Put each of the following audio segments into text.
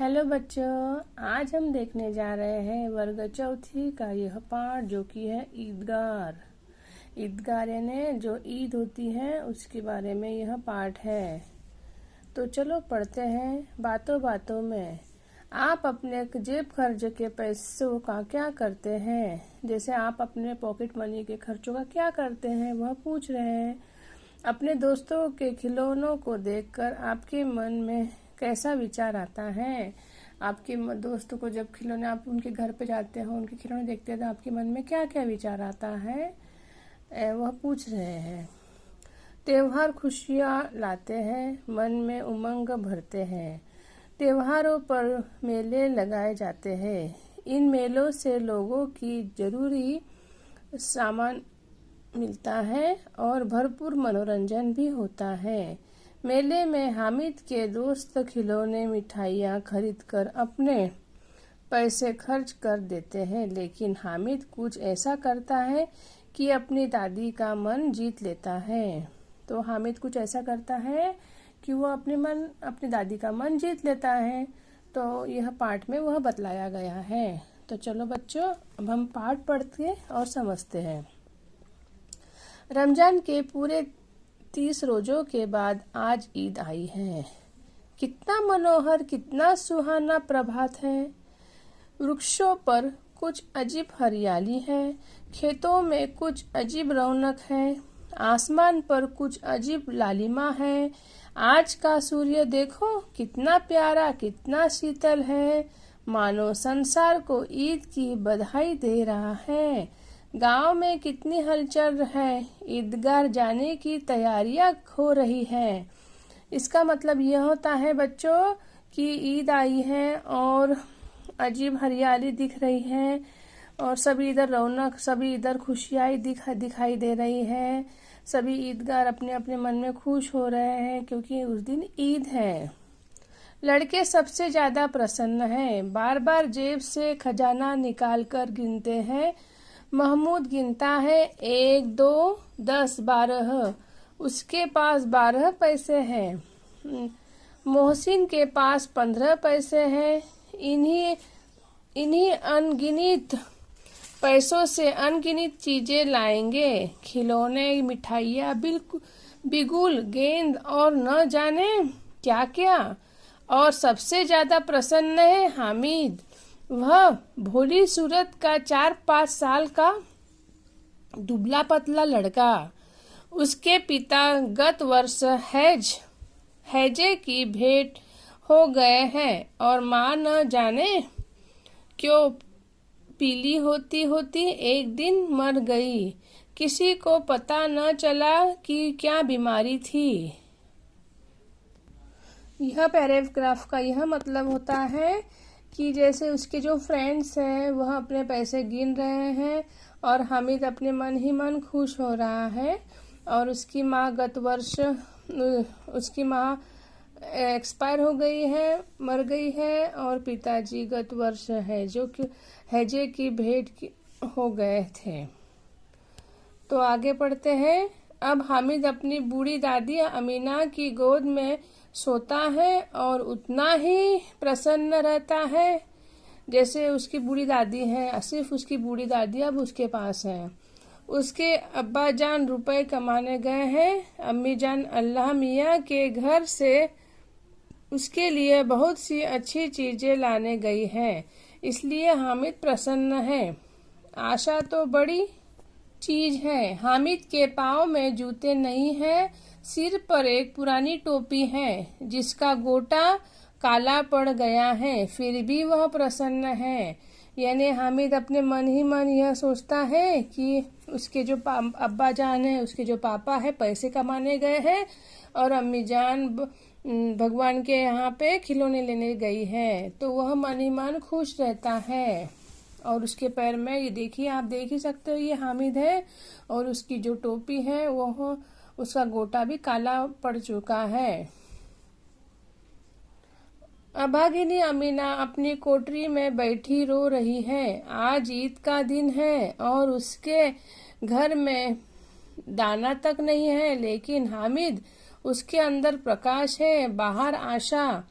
Hello बच्चों, आज हम देखने जा रहे हैं वर्ग चौथी का यह पाठ जो कि है ईदगार। ईदगार यानी जो ईद होती है उसके बारे में यह पाठ है। तो चलो पढ़ते हैं। बातों बातों में आप अपने जेब खर्च के पैसों का क्या करते हैं? जैसे आप अपने पॉकेट मनी के खर्चों का क्या करते हैं वह पूछ रहे हैं। अपने दोस्तों के खिलौनों को देखकर आपके मन में कैसा विचार आता है? आपके दोस्तों को जब खिलौने आप उनके घर पे जाते हो, उनके खिलौने देखते हैं तो आपके मन में क्या क्या विचार आता है वह पूछ रहे हैं। त्योहार खुशियाँ लाते हैं, मन में उमंग भरते हैं। त्योहारों पर मेले लगाए जाते हैं। इन मेलों से लोगों की जरूरी सामान मिलता है और भरपूर मनोरंजन भी होता है। मेले में हामिद के दोस्त खिलौने मिठाइयाँ खरीदकर अपने पैसे खर्च कर देते हैं, लेकिन हामिद कुछ ऐसा करता है कि अपनी दादी का मन जीत लेता है। तो हामिद कुछ ऐसा करता है कि वो अपनी दादी का मन जीत लेता है। तो यह पाठ में वह बतलाया गया है। तो चलो बच्चों, अब हम पाठ पढ़ते और समझते हैं। रमजान के पूरे 30 रोजों के बाद आज ईद आई है। कितना मनोहर, कितना सुहाना प्रभात है। वृक्षों पर कुछ अजीब हरियाली है, खेतों में कुछ अजीब रौनक है, आसमान पर कुछ अजीब लालिमा है। आज का सूर्य देखो कितना प्यारा, कितना शीतल है, मानो संसार को ईद की बधाई दे रहा है। गांव में कितनी हलचल है, ईदगाह जाने की तैयारियां हो रही है। इसका मतलब यह होता है बच्चों कि ईद आई है और अजीब हरियाली दिख रही है और सभी इधर रौनक, सभी इधर खुशियाँ दिखाई दे रही है। सभी ईदगाह अपने अपने मन में खुश हो रहे हैं क्योंकि उस दिन ईद है। लड़के सबसे ज्यादा प्रसन्न हैं, बार बार जेब से खजाना निकाल कर गिनते हैं। महमूद गिनता है 1, 2, 10, 12। उसके पास 12 पैसे हैं। मोहसिन के पास 15 पैसे हैं। इन्हीं अनगिनत पैसों से अनगिनत चीजें लाएंगे, खिलौने, मिठाइयाँ, बिगुल, गेंद और न जाने क्या क्या। और सबसे ज्यादा प्रसन्न है हामिद। वह भोली सूरत का 4-5 साल का दुबला पतला लड़का। उसके पिता गत वर्ष हैजे की भेंट हो गए हैं और माँ न जाने क्यों पीली होती होती एक दिन मर गई। किसी को पता न चला कि क्या बीमारी थी। यह पैराग्राफ का यह मतलब होता है कि जैसे उसके जो फ्रेंड्स हैं वह अपने पैसे गिन रहे हैं और हामिद अपने मन ही मन खुश हो रहा है। और उसकी माँ गत वर्ष उसकी माँ एक्सपायर हो गई है, मर गई है और पिताजी गत वर्ष हैजे की भेंट हो गए थे। तो आगे पढ़ते हैं। अब हामिद अपनी बूढ़ी दादी अमीना की गोद में सोता है और उतना ही प्रसन्न रहता है जैसे उसकी बूढ़ी दादी है। सिर्फ उसकी बूढ़ी दादी अब उसके पास है। उसके अब्बा जान रुपए कमाने गए हैं। अम्मी जान अल्लाह मियाँ के घर से उसके लिए बहुत सी अच्छी चीजें लाने गई है, इसलिए हामिद प्रसन्न है। आशा तो बड़ी चीज है। हामिद के पाँव में जूते नहीं है, सिर पर एक पुरानी टोपी है जिसका गोटा काला पड़ गया है, फिर भी वह प्रसन्न है। यानी हामिद अपने मन ही मन यह सोचता है कि उसके जो अब्बा जान है, उसके जो पापा है, पैसे कमाने गए हैं और अम्मी जान भगवान के यहाँ पे खिलौने लेने गई है। तो वह मन ही मन खुश रहता है। और उसके पैर में ये देखिए, आप देख ही सकते हो, ये हामिद है और उसकी जो टोपी है वह उसका गोटा भी काला पड़ चुका है। अभागिनी अमीना अपनी कोठरी में बैठी रो रही है। आज ईद का दिन है और उसके घर में दाना तक नहीं है, लेकिन हामिद, उसके अंदर प्रकाश है, बाहर आशा।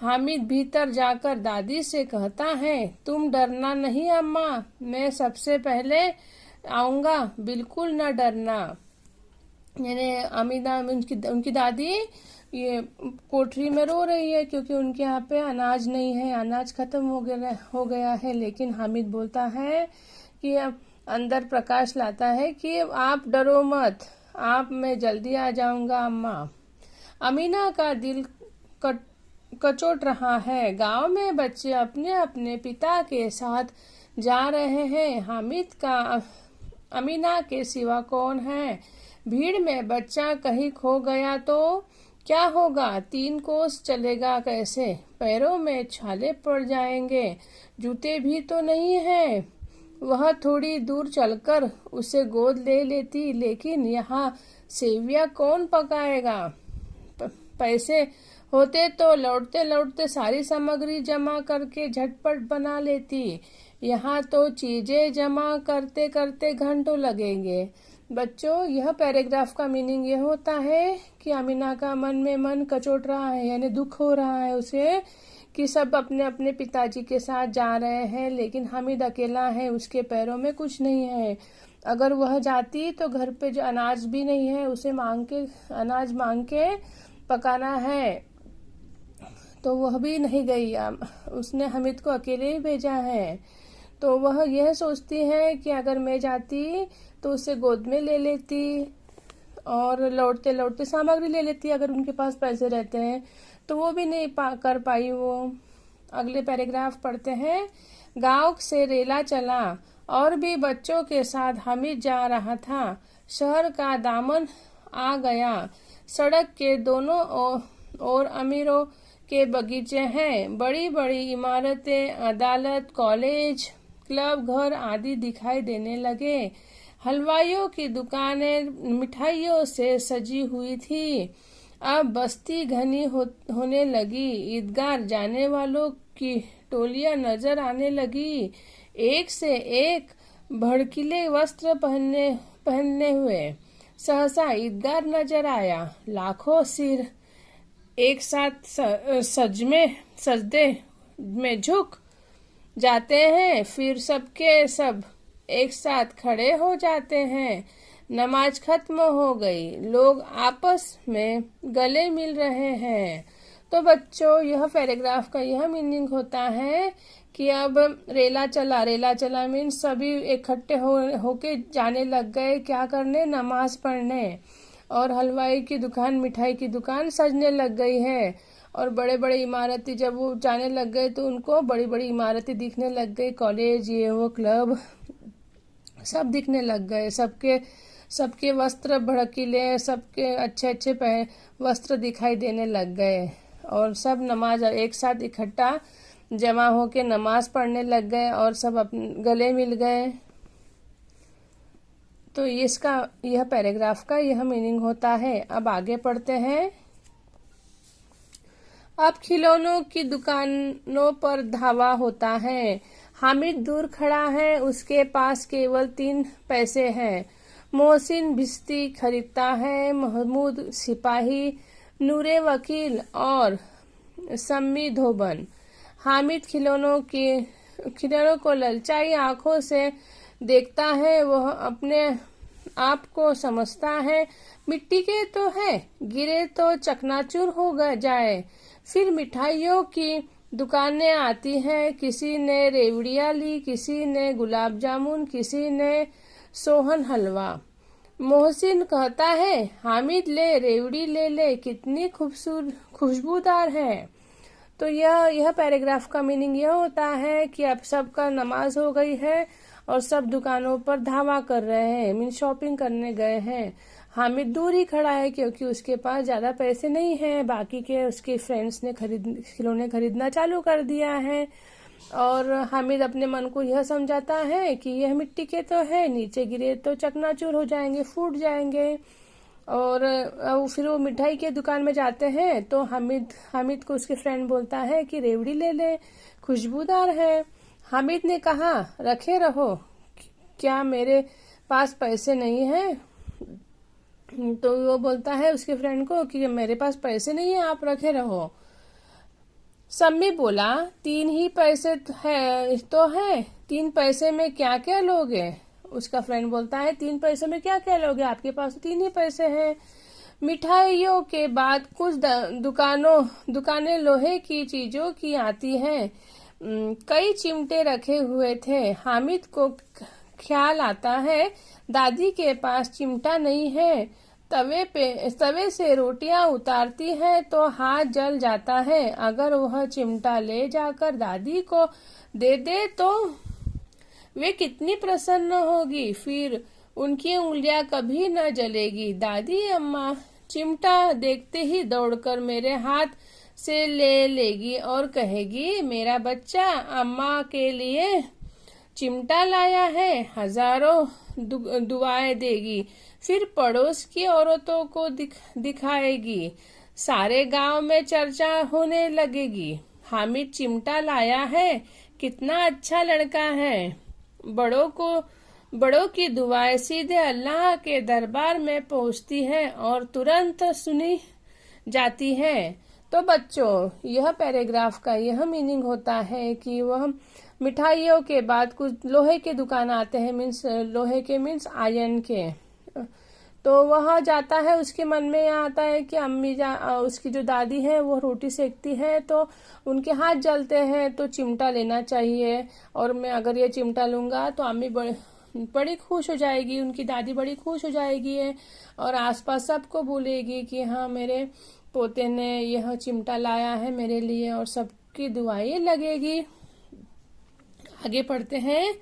हामिद भीतर जाकर दादी से कहता है, तुम डरना नहीं अम्मा, मैं सबसे पहले आऊंगा, बिल्कुल न डरना। यानी अमीना उनकी दादी ये कोठरी में रो रही है क्योंकि उनके यहाँ पे अनाज नहीं है, अनाज खत्म हो गया है। लेकिन हामिद बोलता है कि अंदर प्रकाश लाता है कि आप डरो मत, मैं जल्दी आ जाऊंगा अम्मा। अमीना का दिल कचोट रहा है। गांव में बच्चे अपने अपने पिता के साथ जा रहे हैं। हामिद का अमीना के सिवा कौन है? भीड़ में बच्चा कहीं खो गया तो क्या होगा? 3 कोस चलेगा कैसे? पैरों में छाले पड़ जाएंगे, जूते भी तो नहीं है। वह थोड़ी दूर चलकर उसे गोद ले लेती, लेकिन यहाँ सेविया कौन पकाएगा? पैसे होते तो लौटते लौटते सारी सामग्री जमा करके झटपट बना लेती। यहाँ तो चीजें जमा करते करते घंटों लगेंगे। बच्चों, यह पैराग्राफ का मीनिंग यह होता है कि अमीना का मन में मन कचोट रहा है, यानी दुख हो रहा है उसे कि सब अपने अपने पिताजी के साथ जा रहे हैं, लेकिन हामिद अकेला है, उसके पैरों में कुछ नहीं है। अगर वह जाती तो घर पे जो अनाज भी नहीं है, उसे अनाज मांग के पकाना है, तो वह भी नहीं गई। उसने हामिद को अकेले ही भेजा है। तो वह यह सोचती है कि अगर मैं जाती तो उसे गोद में ले लेती और लौटते लौटते सामग्री ले लेती, अगर उनके पास पैसे रहते हैं। तो वो भी नहीं कर पाई वो। अगले पैराग्राफ पढ़ते हैं। गांव से रेला चला और भी बच्चों के साथ हामिद जा रहा था। शहर का दामन आ गया। सड़क के दोनों ओर अमीरों के बगीचे हैं। बड़ी बड़ी इमारतें, अदालत, कॉलेज, क्लब, घर आदि दिखाई देने लगे। हलवाइयों की दुकानें मिठाइयों से सजी हुई थी। अब बस्ती घनी होने लगी। ईदगाह जाने वालों की टोलियां नजर आने लगी, एक से एक भड़कीले वस्त्र पहने हुए। सहसा ईदगाह नजर आया। लाखों सिर एक साथ सजदे में झुक जाते हैं, फिर सबके सब एक साथ खड़े हो जाते हैं। नमाज खत्म हो गई, लोग आपस में गले मिल रहे हैं। तो बच्चों, यह पैराग्राफ का यह मीनिंग होता है कि अब रेला चला मीन्स सभी इकट्ठे होके जाने लग गए। क्या करने? नमाज पढ़ने। और हलवाई की दुकान, मिठाई की दुकान सजने लग गई है। और बड़े बड़े इमारतें, जब वो जाने लग गए तो उनको बड़ी बड़ी इमारतें दिखने लग गई, कॉलेज, ये वो, क्लब, सब दिखने लग गए। सबके वस्त्र भड़कीले, सबके अच्छे अच्छे वस्त्र दिखाई देने लग गए। और सब नमाज एक साथ इकट्ठा जमा होके नमाज पढ़ने लग गए और सब अपने गले मिल गए। तो यह पैराग्राफ का यह मीनिंग होता है। अब आगे पढ़ते हैं। अब खिलौनों की दुकानों पर धावा होता है। हामिद दूर खड़ा है, उसके पास केवल 3 पैसे हैं। मोहसिन भिश्ती खरीदता है, महमूद सिपाही, नूरे वकील और सम्मी धोबन। हामिद खिलौनों को ललचाई आंखों से देखता है। वह अपने आप को समझता है, मिट्टी के तो है, गिरे तो चकनाचूर हो जाए। फिर मिठाइयों की दुकानें आती हैं। किसी ने रेवड़ियाँ ली, किसी ने गुलाब जामुन, किसी ने सोहन हलवा। मोहसिन कहता है, हामिद ले, रेवड़ी ले, कितनी खुशबूदार है। तो यह पैराग्राफ का मीनिंग यह होता है कि अब सबका नमाज हो गई है और सब दुकानों पर धावा कर रहे हैं, मीन शॉपिंग करने गए हैं। हामिद दूर ही खड़ा है क्योंकि उसके पास ज्यादा पैसे नहीं हैं। बाकी के उसके फ्रेंड्स ने खिलौने खरीदना चालू कर दिया है। और हामिद अपने मन को यह समझाता है कि यह मिट्टी के तो है, नीचे गिरे तो चकनाचूर हो जाएंगे, फूट जाएंगे। और फिर वो मिठाई के दुकान में जाते हैं तो हामिद को उसके फ्रेंड बोलता है कि रेवड़ी ले, खुशबूदार है। हामिद ने कहा, रखे रहो, क्या मेरे पास पैसे नहीं है? तो वो बोलता है उसके फ्रेंड को कि मेरे पास पैसे नहीं है, आप रखे रहो। सम्मी बोला, 3 ही पैसे तो है, 3 पैसे में क्या क्या लोगे? उसका फ्रेंड बोलता है, 3 पैसे में क्या क्या लोगे, आपके पास तो 3 ही पैसे हैं। मिठाइयों के बाद कुछ दुकानें लोहे की चीजों की आती हैं। कई चिमटे रखे हुए थे। हामिद को ख्याल आता है, दादी के पास चिमटा नहीं है। तवे से रोटियां उतारती है तो हाथ जल जाता है। अगर वह चिमटा ले जाकर दादी को दे दे तो वे कितनी प्रसन्न होगी, फिर उनकी उंगलियां कभी न जलेगी। दादी अम्मा चिमटा देखते ही दौड़कर मेरे हाथ से ले लेगी और कहेगी, मेरा बच्चा अम्मा के लिए चिमटा लाया है, हजारों दुआएं देगी। फिर पड़ोस की औरतों को दिखाएगी। सारे गांव में चर्चा होने लगेगी, हामिद चिमटा लाया है, कितना अच्छा लड़का है। बड़ों की दुआएं सीधे अल्लाह के दरबार में पहुंचती है और तुरंत सुनी जाती है। तो बच्चों, यह पैराग्राफ का यह मीनिंग होता है कि वह मिठाइयों के बाद कुछ लोहे के दुकान आते हैं, लोहे के मीन्स आयरन के। तो वह जाता है, उसके मन में यह आता है कि उसकी जो दादी है वो रोटी सेकती है तो उनके हाथ जलते हैं, तो चिमटा लेना चाहिए और मैं अगर ये चिमटा लूंगा तो अम्मी बड़ी खुश हो जाएगी, उनकी दादी बड़ी खुश हो जाएगी और आसपास सबको बोलेगी कि हाँ, मेरे पोते ने यह चिमटा लाया है मेरे लिए, और सबकी दुआएं लगेगी। आगे पढ़ते हैं।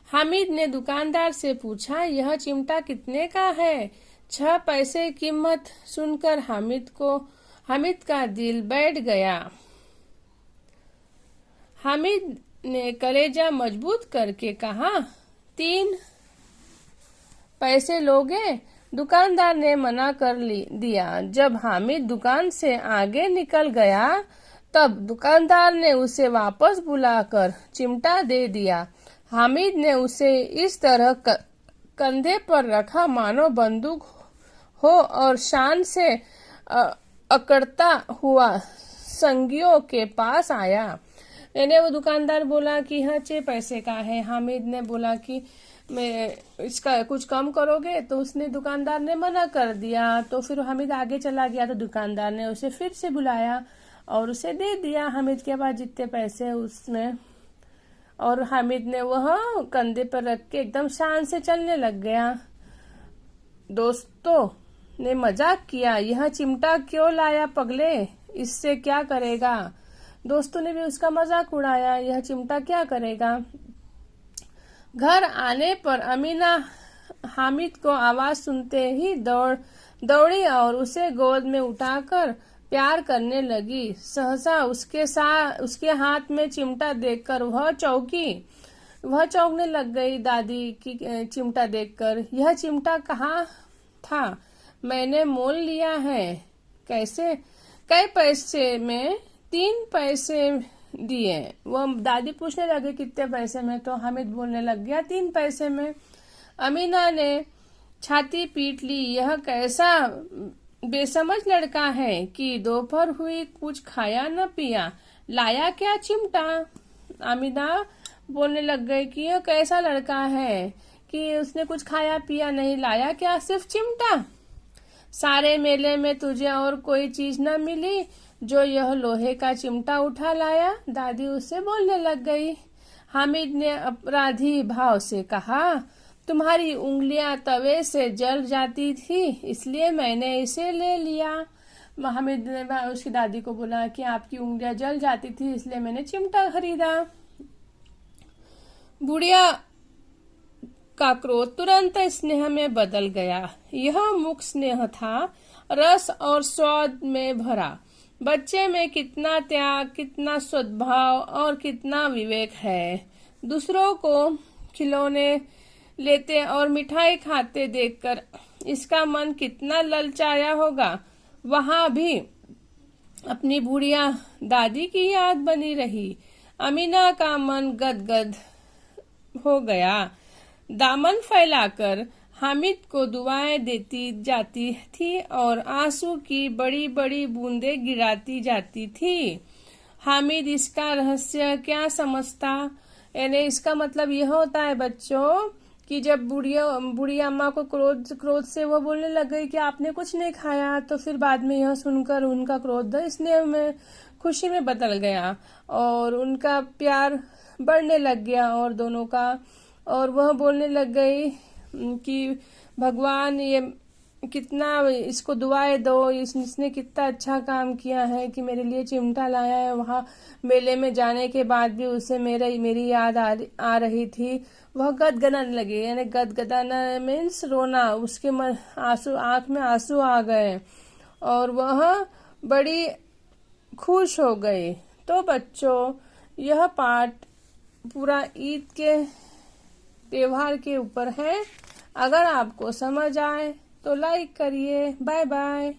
हामिद ने दुकानदार से पूछा, यह चिमटा कितने का है? 6 पैसे कीमत सुनकर हामिद का दिल बैठ गया। हामिद ने कलेजा मजबूत करके कहा, 3 पैसे लोगे? दुकानदार ने मना कर दिया। जब हामिद दुकान से आगे निकल गया तब दुकानदार ने उसे वापस बुलाकर चिमटा दे दिया। हामिद ने उसे इस तरह कंधे पर रखा मानो बंदूक हो और शान से अकड़ता हुआ संगियों के पास आया। यानी वो दुकानदार बोला कि हाँ 6 पैसे का है। हामिद ने बोला कि मैं इसका कुछ कम करोगे, तो उसने दुकानदार ने मना कर दिया। तो फिर हामिद आगे चला गया तो दुकानदार ने उसे फिर से बुलाया और उसे दे दिया हामिद के पास जितने पैसे उसमें, और हामिद ने वह कंधे पर रख के एकदम शान से चलने लग गया। दोस्तों ने मजाक किया, यह चिमटा क्यों लाया पगले, इससे क्या करेगा? दोस्तों ने भी उसका मजाक उड़ाया, यह चिमटा क्या करेगा? घर आने पर अमीना हामिद को आवाज सुनते ही दौड़ी और उसे गोद में उठाकर प्यार करने लगी। सहसा उसके हाथ में चिमटा देखकर वह चौंकने लग गई। दादी की चिमटा देखकर, यह चिमटा कहाँ था? मैंने मोल लिया है। कैसे? कई पैसे में? 3 पैसे दिए। वह दादी पूछने लगे कितने पैसे में, तो हामिद बोलने लग गया 3 पैसे में। अमीना ने छाती पीट ली, यह कैसा बेसमझ लड़का है कि दोपहर हुई कुछ खाया न पिया, लाया क्या चिमटा? अमीना बोलने लग गई कि यह कैसा लड़का है कि उसने कुछ खाया पिया नहीं, लाया क्या सिर्फ चिमटा? सारे मेले में तुझे और कोई चीज न मिली जो यह लोहे का चिमटा उठा लाया? दादी उससे बोलने लग गई। हामिद ने अपराधी भाव से कहा, तुम्हारी उंगलियां तवे से जल जाती थी इसलिए मैंने इसे ले लिया। हामिद ने उसकी दादी को बोला कि आपकी उंगलियां जल जाती थी इसलिए मैंने चिमटा खरीदा। बुढ़िया का क्रोध तुरंत स्नेह में बदल गया। यह मुख स्नेह था, रस और स्वाद में भरा। बच्चे में कितना त्याग, कितना सद्भाव और कितना विवेक है। दूसरों को खिलौने लेते और मिठाई खाते देखकर इसका मन कितना ललचाया होगा। वहां भी अपनी बुढ़िया दादी की याद बनी रही। अमीना का मन गदगद हो गया। दामन फैलाकर हामिद को दुआएं देती जाती थी और आंसू की बड़ी बड़ी बूंदें गिराती जाती थी। हामिद इसका रहस्य क्या समझता। यानी इसका मतलब यह होता है बच्चों कि जब बूढ़ी अम्मा को क्रोध से वो बोलने लग गई कि आपने कुछ नहीं खाया, तो फिर बाद में यह सुनकर उनका क्रोध स्नेह में खुशी में बदल गया और उनका प्यार बढ़ने लग गया और दोनों का। और वह बोलने लग गई कि भगवान ये कितना इसको दुआएं दो, इसने कितना अच्छा काम किया है कि मेरे लिए चिमटा लाया है। वहाँ मेले में जाने के बाद भी उसे मेरी याद आ रही थी। वह गदगदाने लगी, यानी गदगदाना मीन्स रोना, उसके आंख में आंसू आ गए और वह बड़ी खुश हो गई। तो बच्चों यह पाठ पूरा ईद के त्योहार के ऊपर है। अगर आपको समझ आए तो लाइक करिए। Bye bye.